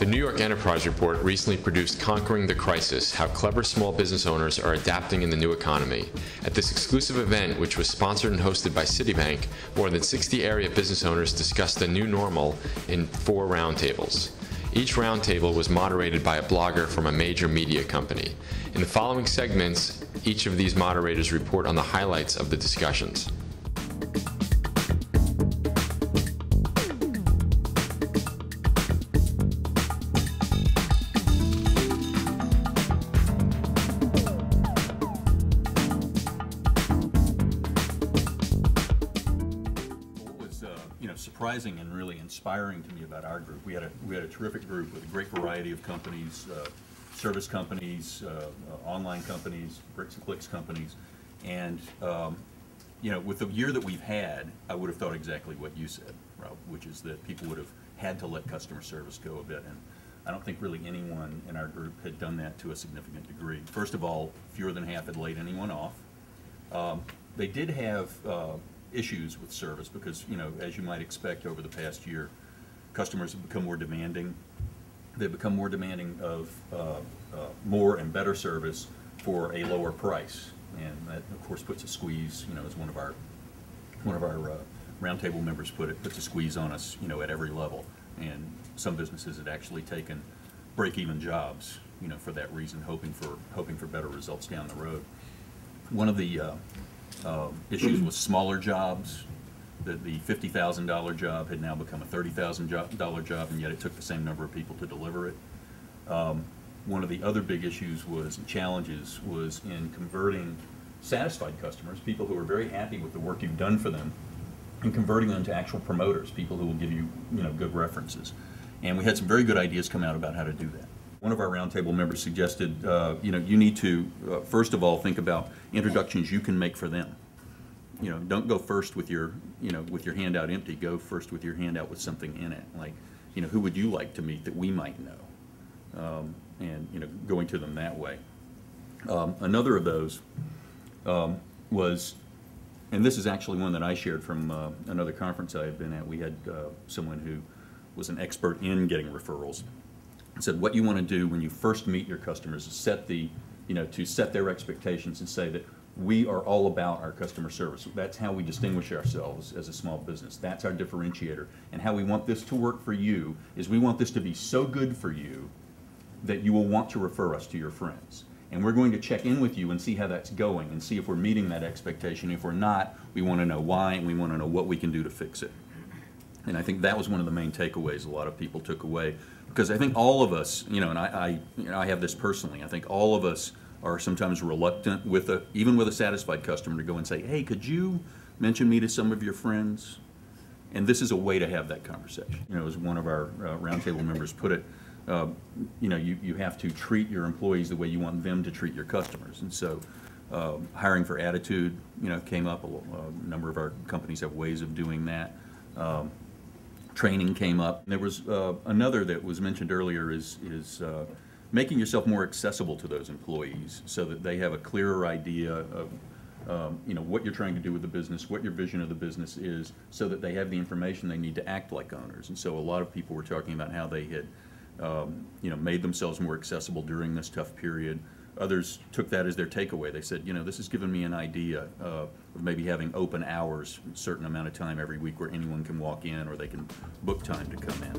The New York Enterprise Report recently produced Conquering the Crisis, How Clever Small Business Owners Are Adapting in the New Economy. At this exclusive event, which was sponsored and hosted by Citibank, more than 60 area business owners discussed the new normal in 4 roundtables. Each roundtable was moderated by a blogger from a major media company. In the following segments, each of these moderators report on the highlights of the discussions. Surprising and really inspiring to me about our group. We had a terrific group with a great variety of companies, service companies, online companies, bricks and clicks companies, and with the year that we've had, I would have thought exactly what you said, Rob, which is that people would have had to let customer service go a bit, and I don't think really anyone in our group had done that to a significant degree. First of all, fewer than half had laid anyone off. They did have issues with service because, as you might expect over the past year, customers have become more demanding. They've become more demanding of more and better service for a lower price, and that of course puts a squeeze. As one of our roundtable members put it, puts a squeeze on us. At every level, and some businesses had actually taken break-even jobs, for that reason, hoping for better results down the road. One of the issues with smaller jobs, that the $50,000 job had now become a $30,000 job, and yet it took the same number of people to deliver it. One of the other big issues challenges was in converting satisfied customers, people who are very happy with the work you've done for them, and converting them to actual promoters, people who will give you, good references. And we had some very good ideas come out about how to do that. One of our roundtable members suggested, you need to, first of all, think about introductions you can make for them. Don't go first with your handout empty. Go first with your handout with something in it. Like, who would you like to meet that we might know? And, going to them that way. Another of those was, and this is actually one that I shared from another conference I had been at. We had someone who was an expert in getting referrals. Said what you want to do when you first meet your customers is set their expectations and say that we are all about our customer service. That's how we distinguish ourselves as a small business. That's our differentiator. And how we want this to work for you is we want this to be so good for you that you will want to refer us to your friends. And we're going to check in with you and see how that's going and see if we're meeting that expectation. If we're not, we want to know why, and we want to know what we can do to fix it. And I think that was one of the main takeaways a lot of people took away. Because I think all of us, and I have this personally, I think all of us are sometimes reluctant, even with a satisfied customer, to go and say, hey, could you mention me to some of your friends? And this is a way to have that conversation. As one of our roundtable members put it, you have to treat your employees the way you want them to treat your customers. And so hiring for attitude, came up. A number of our companies have ways of doing that. Training came up. There was another that was mentioned earlier is making yourself more accessible to those employees so that they have a clearer idea of what you're trying to do with the business, what your vision of the business is, so that they have the information they need to act like owners. And so a lot of people were talking about how they had made themselves more accessible during this tough period. Others took that as their takeaway. They said, this has given me an idea of maybe having open hours a certain amount of time every week where anyone can walk in or they can book time to come in.